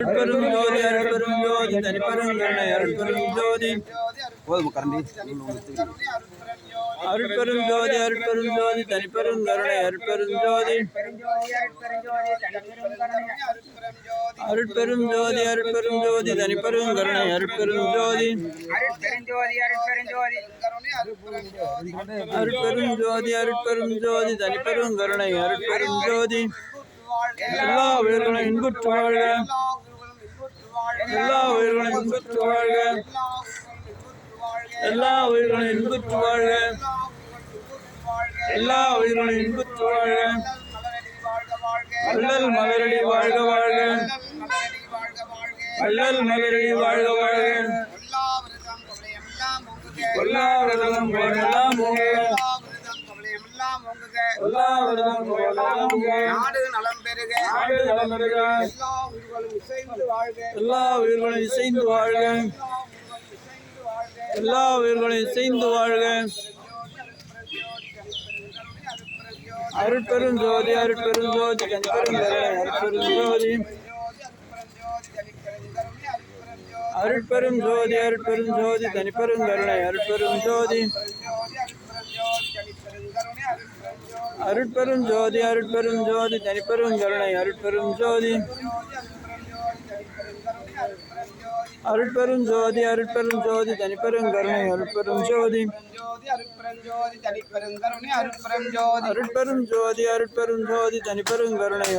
அருட்பெரும் ஜோதி அருட்பெரும் ஜோதி தனிப்பெருங்கருணை அருட்பெரும் ஜோதி அருட்பெரும் ஜோதி அருட்பெரும் ஜோதி தனிப்பெருங்கருணை அருட்பெரும் ஜோதி அருட்பெரும் ஜோதி அருட்பெரும் ஜோதி தனிப்பெருங்கருணை அருட்பெரும் ஜோதி அருட்பெரும் ஜோதி அருட்பெரும் ஜோதி தனிப்பெருங்கருணை அருட்பெரும் ஜோதி எல்லா உயிர்களும் இன்புற்று வாழ்க எல்லா உயிர்களும் இன்புற்று வாழ்க எல்லா உயிர்களும் இன்புற்று வாழ்க எல்லா உயிர்களும் இன்புற்று வாழ்க வள்ளல் மலரடி வாழ்க வாழ்க வள்ளல் மலரடி வாழ்க வாழ்க எல்லாவிரதம் எல்லாம் நாடு நலம் பெறுக எல்லா உயிர்களும் இசைந்து வாழ்க எல்லா உயிர்களும் இசைந்து வாழ்க அருட்பெரும் ஜோதி அருட்பெரும் ஜோதி அருட்பெரும் ஜோதி அருட்பெரும் ஜோதி அருட்பெரும் ஜோதி தனிப்பெருங்கருணை அருட்பெரும் ஜோதி அருட்பெரும் ஜோதி அருட்பெரும் ஜோதி தனிப்பெருங்கருணை அருட்பெரும் ஜோதி அருட்பெரும் ஜோதி அருட்பெரும் ஜோதி தனிப்பெருங்கருணை அருட்பெரும் ஜோதி அருட்பெரும் ஜோதி அருட்பெரும் ஜோதி தனிப்பெருங்கருணை